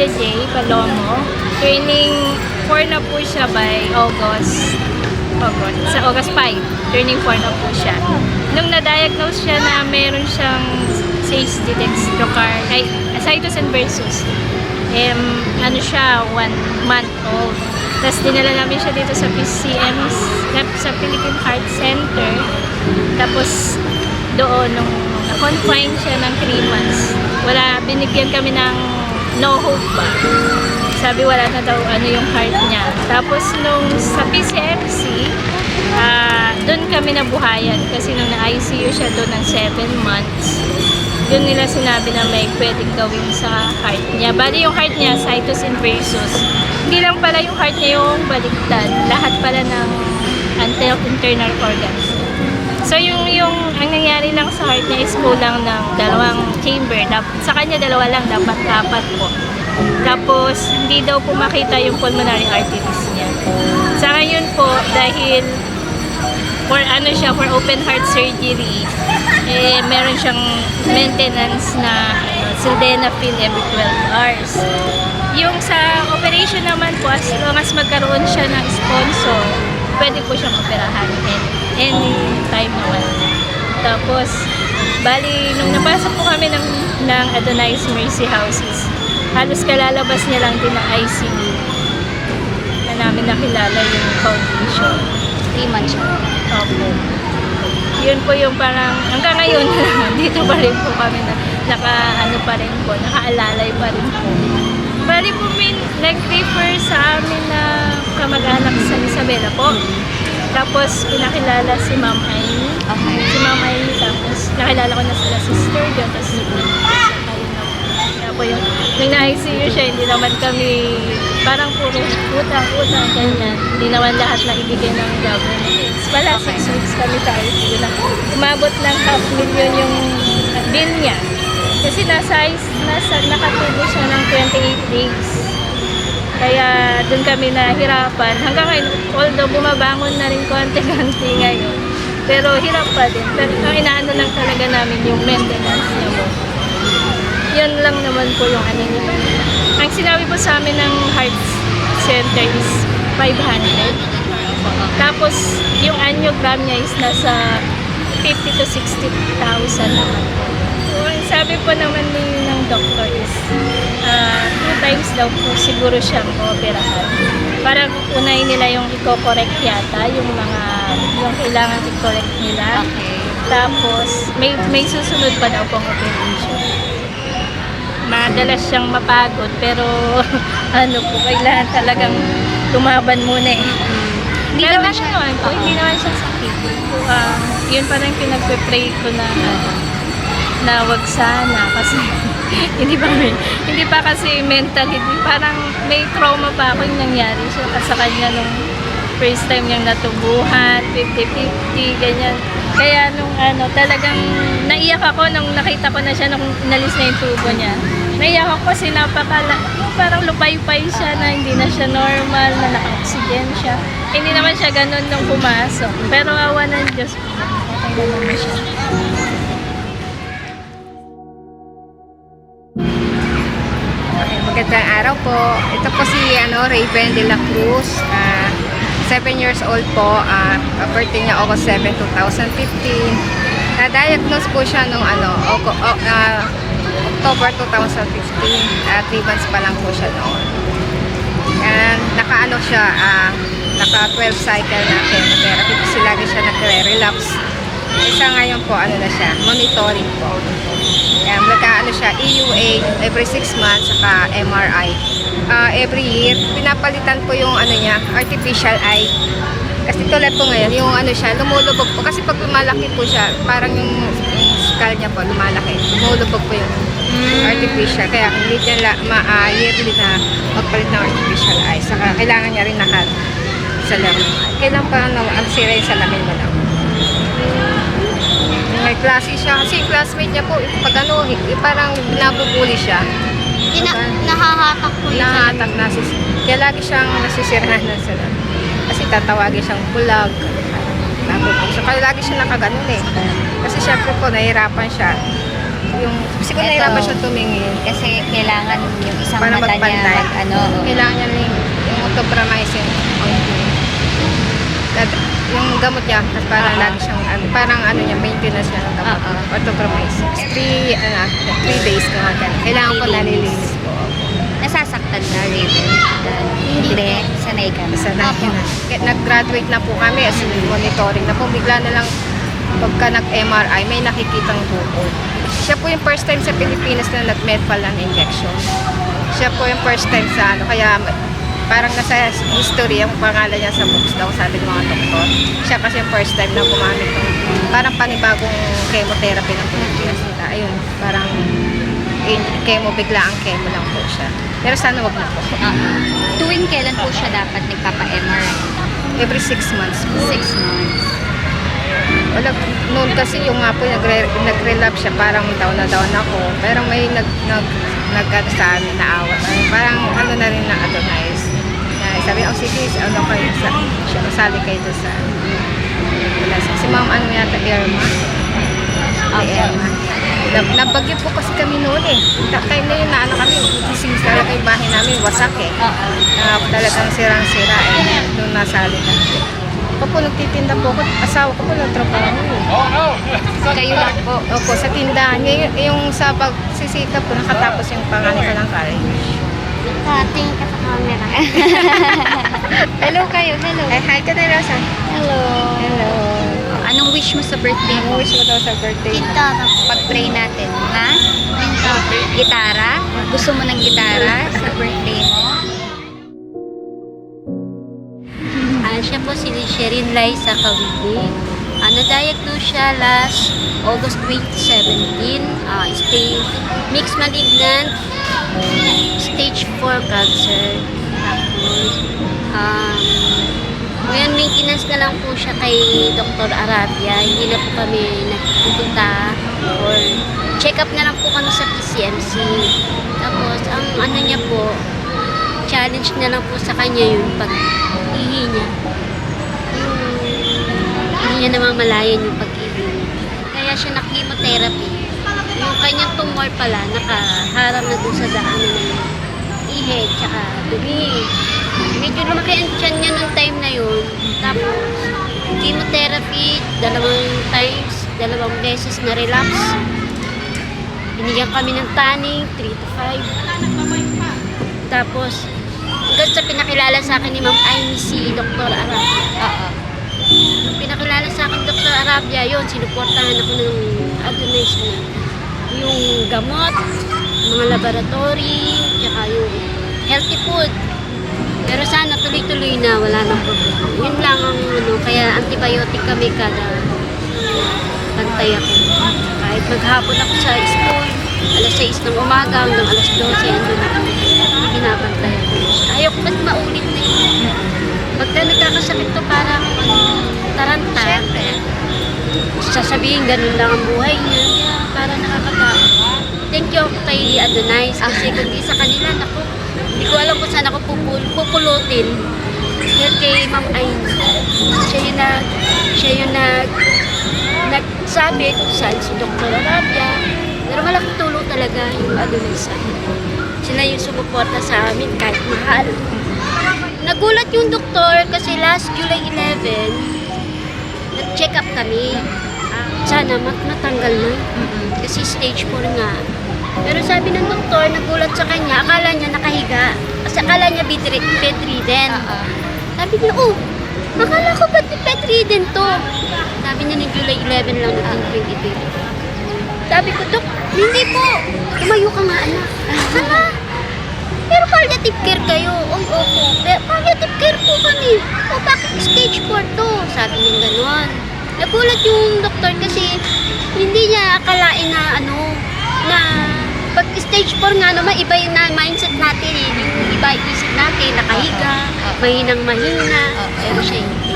Kuya Jay Palomo. Turning 4 na po siya by August. Sa August 5, turning 4 na po siya. Nung na-diagnose siya na meron siyang safety cytos and versus, ano siya, 1 month old. Tapos dinala namin siya dito sa PCM, sa Philippine Heart Center. Tapos doon, nung na-confine siya ng 3 months, binigyan kami ng no hope ba. Sabi wala na daw ano yung heart niya. Tapos nung sa PCMC, doon kami nabuhayan kasi nung na-ICU siya doon ng 7 months. Doon nila sinabi na may pwedeng gawin sa heart niya. Bali yung heart niya, cytos and versus. Hindi lang pala yung heart niya yung baliktad. Lahat pala ng internal organs. So yung ang nangyari lang sa heart niya is kulang ng 2 chamber. Sa kanya 2 lang, dapat 4 po. Tapos hindi daw po makita yung pulmonary arteries niya. Sa ngayon po, dahil for open heart surgery, meron siyang maintenance na sildenafil every 12 hours. Yung sa operation naman po, as long as magkaroon siya ng sponsor, pwede po siyang operahan any time naman. Tapos, bali, nung napasok po kami ng Adonais Mercy Houses, halos kalalabas niya lang din ng ICU na namin nakilala yung foundation. 3 months siya. Opo. Yun po yung parang, hanggang ngayon, dito pa rin po kami nakaalalay pa rin po. Bali po nag-refer sa amin na kamag-anak sa Isabela po. Tapos pinakilala si Ma'am Aimee. Okay. Si Ma'am Aimee, tapos nakilala ko na sila sister dyan. Tapos kaya po yung, nung na-ICU siya, hindi naman kami, parang puro utang, ganyan. Hindi naman lahat na ibigay ng government. Pala, 6 weeks kami sa ICU na. Umabot ng 500,000 yung bill niya. Kasi nakatubo siya ng 28 days. Kaya doon kami nahirapan. Hanggang ngayon, although bumabangon na rin konti-konti ngayon, pero hirap pa din. Pero ang inaano lang talaga namin yung maintenance niya mo. Yun lang naman po yung ano niya. Ang sinabi po sa amin ng heart center is 500. Tapos yung angiogram niya is nasa 50 to 60,000 naman. So, ang sabi po naman ng doctor is 2 times daw po siguro siyang operahan. Para unahin nila yung i-correct yata, yung kailangan i-correct nila. Okay. Tapos may susunod pa daw pong operation. Madalas siyang mapagod pero kailangan talagang lumaban muna eh. Hindi Pero naman siya, hindi naman siya sakit. Yun pa rin pinagpe-pray ko na wag sana kasi hindi pa kasi mentally, parang may trauma pa ako yung nangyari sa kanya nung first time niyang natubuhan, 50-50, ganyan. Kaya nung talagang naiyak ako nung nakita ko na siya nung inalis na yung tubo niya. Naiyak ako kasi parang lupay-pay siya na hindi na siya normal, na naka-oxygen siya. Hindi naman siya ganun nung pumasok. Pero awa ng Diyos po, okay naman siya. Okay, magandang araw po. Ito po si Raven de la Cruz. 7 years old po. Birthday niya August 7, 2015. Na-diagnose po siya nung October 2015. 3 months pa lang po siya noon. And naka 12 cycle na chemotherapy kasi lagi siya nagre-relapse. Isa ngayon po, na siya, monitoring po. Siya, EUA every 6 months, saka MRI. Every year, pinapalitan po yung artificial eye. Kasi tulad po ngayon, yung lumulubog po. Kasi pag lumalaki po siya, parang yung skull niya po, lumalaki. Lumulubog po yung artificial. Kaya hindi niya yearly na magpalit ng artificial eye. Saka kailangan niya rin salamin. Kailan pa sira yung salamin mo lang. May klase siya. Kasi yung classmate niya po, pag parang nabubuli siya. Nahahatak po yun. Nahahatak na. Kaya lagi siyang nasisirahan ng salamin. Kasi tatawagin siyang bulag. So, kaya lagi siya nakaganon eh. Kasi syempre po, nahihirapan siya. yung siguro Eto. nahirapan siya tumingin. Kasi kailangan yung isang Para mata niya magpantay. Kailangan niya yung autopramycin ointment. Yung gamot niya, kasi parang lagi siyang, parang niya, maintenance niya ng gamot. Autopramycin. 3 days ka nga ganun. Kailangan ko 3 days. nalilinis po. Nasasaktan ka, Raven? Hindi. Sanay ka na. Isa na yun. Nag-graduate na po kami as in monitoring na po. Bigla na lang pagka nag-MRI, may nakikitang bukol. Siya po yung first time sa Pilipinas na nag-Medplan injection. Siya po yung first time sa kaya parang nasa history ang pangalan niya sa books daw, sabi ng mga doktor. Siya kasi yung first time na gumamit ng parang panibagong chemotherapy ng Pilipinas nila. Ayun, parang chemo, bigla ang chemo lang po siya. Pero sana wag na po. Tuwing kailan po siya dapat nagpapa-MRI? Every 6 months po. 6 months. Wala, noon kasi yung nga po nag-relapse siya, parang down na down ako. Pero may sa amin na awa. Parang na rin na adonize. Sabi, sige, kayo siya, masali kayo doon sa si ma'am, yata, Irma. Irma. Nabagyo po kasi kami noon eh. Time na yun na kami, sisingis talaga yung bahay namin, wasak eh. Talagang sirang-sira eh. Doon nasali kami. Ako po nagtitinda po ako, asawa ko po nagtrabaho. Kayo lang po. Opo, sa tindahan. Ngayon, yung sa pagsisikap po, nakatapos yung pangalan ko ng college. Tingin ka sa camera. Hello kayo, hello. Hi ka na, Rosa. Hello. Hello. Anong wish mo sa birthday mo? Ang wish mo daw sa birthday mo? Gitara. Pag-pray natin. Ha? Gitara? Gusto mo ng gitara sa birthday mo? Siya po si Sherin Liza Kawili. Na-diagnose siya last August 2017. Mixed malignant, stage 4 cancer. Tapos, ngayon maintenance na lang po siya kay Dr. Arabia. Hindi na po kami nagpupunta or check-up na lang po kami sa PCMC. Tapos, ang niya po, challenge na lang po sa kanya yung pag-ihi niya. Hindi niya namamalayan yung pag-ihi niya. Kaya siya na-chemotherapy. Yung kanyang tumor pala, nakaharap na dun sa daanan na yun. Ihe, tsaka dumi. Medyo lumaki ang tiyan niya nung time na yun. Tapos, chemotherapy, 2 beses na relapse. Binigyan kami ng tanning, 3 to 5. Tapos, hanggang sa pinakilala sa akin ni Ma'am Amy si Dr. Arabia. Pinakilala sa akin Dr. Arabia, yun, sinuportahan ako ng advice niya. Yung gamot, mga laboratory, tsaka yung healthy food. Pero sana tuloy-tuloy na, wala nang problema. Yun lang ang kaya antibiotic kami kada bantay ako. Kahit maghapon ako sa school, alas 6 ng umaga hanggang alas 12, andun ako. Binabantay ako. Ayaw ko ba't maulit na yun. Pagka nagkakasakit to parang taranta. Siyempre. Sasabihin ganun lang ang buhay niya. Para nakakatakot. Thank you kay Adonice kasi kundi sa kanila, naku, hindi ko alam kung saan ako pupulutin. Yan kay Ma'am Aina. Siya yung nagsabi kung saan si Dr. Arabia. Pero malaking tulong talaga yung Adonice. Sila yung sumuporta sa amin kahit mahal. Nagulat yung doktor kasi last July 11, nag-check up kami. Sana matanggal na. Kasi stage 4 nga. Pero sabi ng doktor, nagulat sa kanya, akala niya nakahiga. Kasi akala niya bedridden. Sabi niya, akala ko bedridden to. Sabi niya ng July 11 lang naging 22. Sabi ko, Dok, hindi po. Tumayo ka nga, anak. Hala? Pero palliative care kayo. Oy, opo. Palliative care po kami. O, bakit stage 4 to? Sabi niya gano'n. Nagulat yung doktor kasi hindi niya akalain na na pag stage 4 nga naman, iba yung mindset natin eh. Yung iba isip natin, nakahiga, mahinang mahina. Pero siya hindi.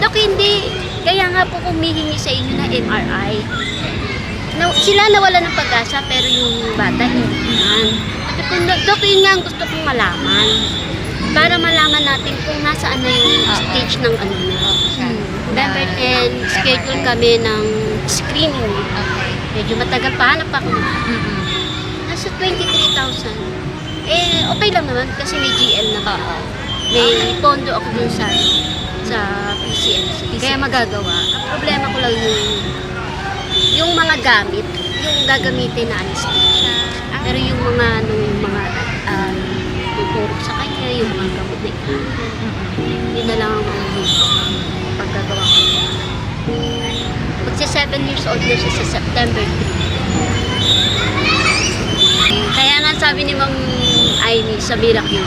Dok, hindi. Kaya nga po humihingi sa inyo na MRI. Sila nawala ng pag-asa pero yung bata hindi naman. Dok, yun nga ang gusto kong malaman. Para malaman natin kung nasaan na yung stage ng Okay. November 10, schedule kami ng screening. Okay. Medyo matagal pa, hanap ako. Nasa 23,000. Eh, okay lang naman kasi may GL na ba. May pondo ako dun sa PCMC. Kaya magagawa. Ang problema ko lang yung mga gamit, yung gagamitin na anesthesia. Pero yung mga tutulog sa kanya, yung mga gamot na yun na lang ang mga paggagawa ko. Magsa 7 years old na siya sa September 3. Kaya nga sabi ni Ma'am Amy sa Miracle,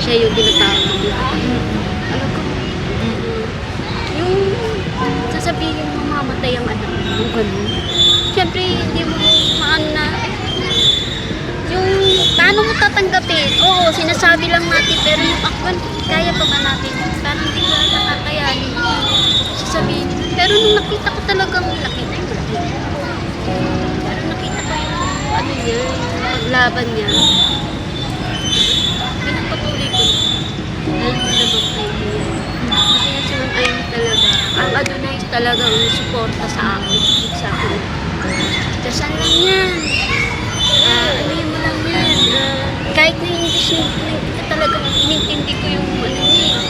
siya yung tinatawag ng Miracle. Alam ko, yung sasabihin mo mamatay ang anak mo, yung ganun. Siyempre, hindi mo maano na, yung paano mo tatanggapin? Oo, sinasabi lang natin, pero yung akwan, kaya pa ba natin? Parang hindi ko nakakayanin. Sasabihin. Pero nung nakita ko talagang laki na yung laki. Pero nakita ko yung ano niya, yung paglaban niya. Pinagpatuloy ko. Alam mo naman kayo niya. Kasi nga si Ma'am Amy talaga, ang Adonai talaga ang suporta sa akin. Sa akin. Dasal lang yan. Ano yun mo lang yan. Kahit na English na talagang inintindi ko yung ano niya.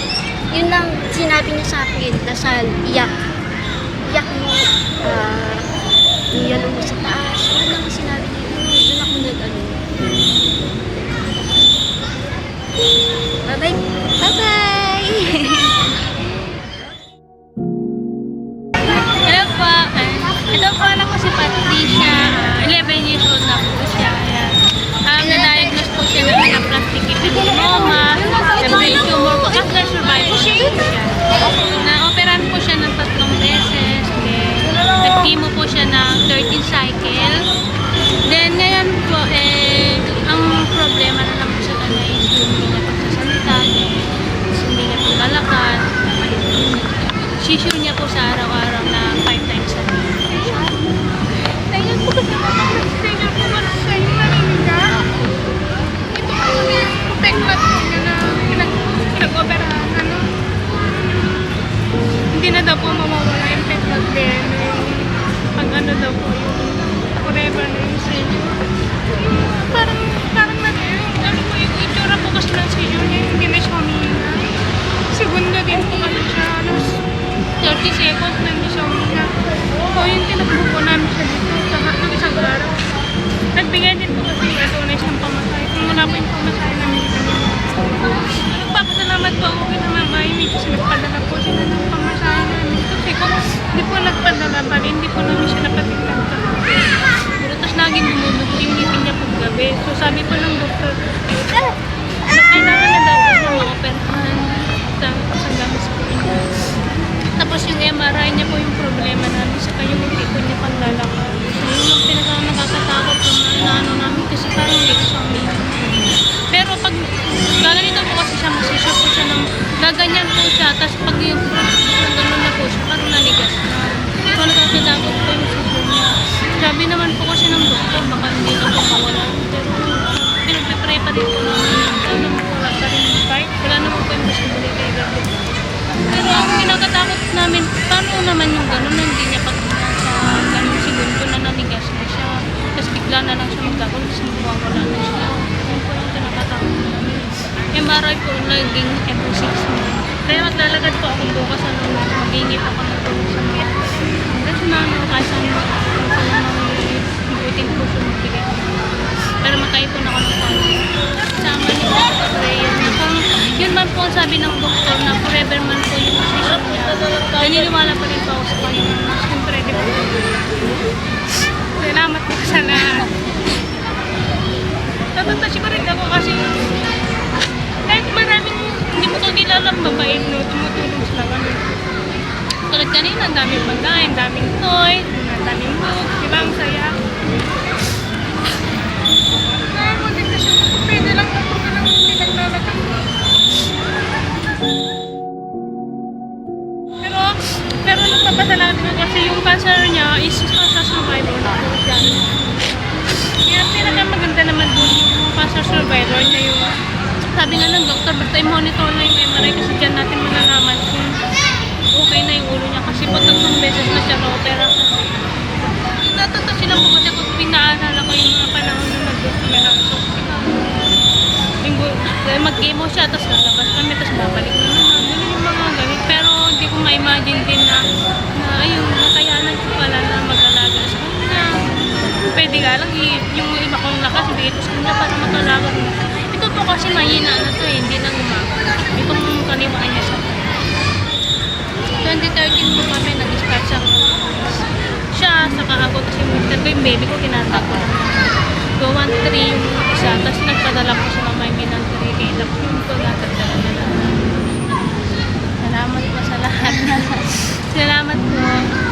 Yun lang sinabi niya sa akin, dasal, iyak. Iyak mo, iyan mo sa taas. Yun lang sinabi niya. Doon ako nag-ano. Bye-bye. Bye-bye. Hello po. Ito po anak ko si Patricia. 11 years old na po siya. Ayan. Na-diagnose po siya ng anaplastic epitheloma, the brain tumor po, after survival po siya. Na-operan po siya ng 3 beses. Nag-chemo po siya ng 13 cycle. Then ngayon po, ang problema na lang po sa kanya is yung hindi niya pagsasalita, hindi niya po lalakad. Seizure niya po sa araw-araw na 5 times a day. Ngayon po kasi seizure po ba sa yung narinig? Ito po yung peklat po niya na pinag-operahan. Hindi na daw po mawawala yung peklat din. Pag ano daw po yung forever na yung seizure. Parang ano po yung itsura po kasi ng seizure niya, hindi na siya humihinga. Segundo din po kasi siya, 30 seconds na hindi siya humihinga. So yung tinakbo po namin siya dito sa ng isang araw. Nagbigay din po kasi yung adonay siyang pamasay. Kung wala po yung pamasay namin ito. Nagpapasalamat po ako kay Ma'am Amy kasi nagpadala po sila ng pamasay namin. Kasi kung hindi po nagpadala pa rin, hindi po namin siya napatignan sa pero tapos laging bumunog yung ngipin niya pag gabi. So sabi po ng doktor, kailangan na daw po siya ma-operahan sa gamis po niya. Tapos yung MRI niya po yung problema namin sa kanyang hindi po niya paglalakad. So yung pinaka-nakakatakot po na ano namin kasi parang hindi siya umiyak. Pero pag gaganito po kasi siya, masisya po siya ng gaganyan po siya. Tapos pag yung gano'n na po siya, parang nanigas na. So nakakatakot po yung sisyo niya. Sabi naman po kasi ng doktor, baka hindi na po mawala. Pero pinagpipray pa rin po namin. Ano mo wala pa rin yung fight. Wala naman po yung posibility kay gabi. Pero ang kinakatakot namin, paano naman yung gano'n na hindi niya pag sa gano'ng segundo na nanigas na siya. Tapos bigla na lang siya magkakulis, mawawala na siya. Yun po yung kinakatakot namin. MRI po naging every 6 months. Kaya maglalagad po ako bukas ano, mag-iingit ako ng tulong sa mga. Kasi na ano, kasi buting po siya magbigay. Pero makaipon ako ng pangin. Sama niyo po sa prayer na kung yun man po ang sabi ng doktor na forever man po yung decision niya. Naniniwala pa rin po ako sa Panginoon na siyempre di po. Salamat po sa lahat. Natatouch pa rin ako kasi kahit maraming hindi mo ito nilalang mabait no, tumutulong sila kami. Tulad kanina, ang daming pagkain, daming toy, ang daming book, di ba ang saya? Kaya mo din kasi pwede lang ako ka lang pinaglalagay. Pero nagpapasalamat ko kasi yung cancer niya is cancer survivor na po siya. Kaya pinakamaganda naman dun yung cancer survivor niya yung sabi nga ng doktor, basta i-monitor na yung MRI kasi dyan natin malalaman kung okay na yung ulo niya kasi pag 3 beses na siya na-opera. Natatanda Chemo siya, tapos lalabas kami, tapos babalik na naman. Ganun yung mga ganun. Pero hindi ko ma-imagine din na ayun, nakayanan ko pala na mag-alaga sa kanya. Pwede nga lang, yung iba kong lakas, ibigay ko sa kanya para mag-alaga. Ito po kasi mahina na to hindi na gumagawa. Itong kaniwaan niya sa 2013 po kami nag-start sa siya, saka ako, tapos yung mister ko, yung baby ko, kinata ko na. So, 1-3 yung isa, tapos nagpadala ko sa mamay ng 3K lang. Yung ko natagdala na lang. Salamat po sa lahat. Salamat po.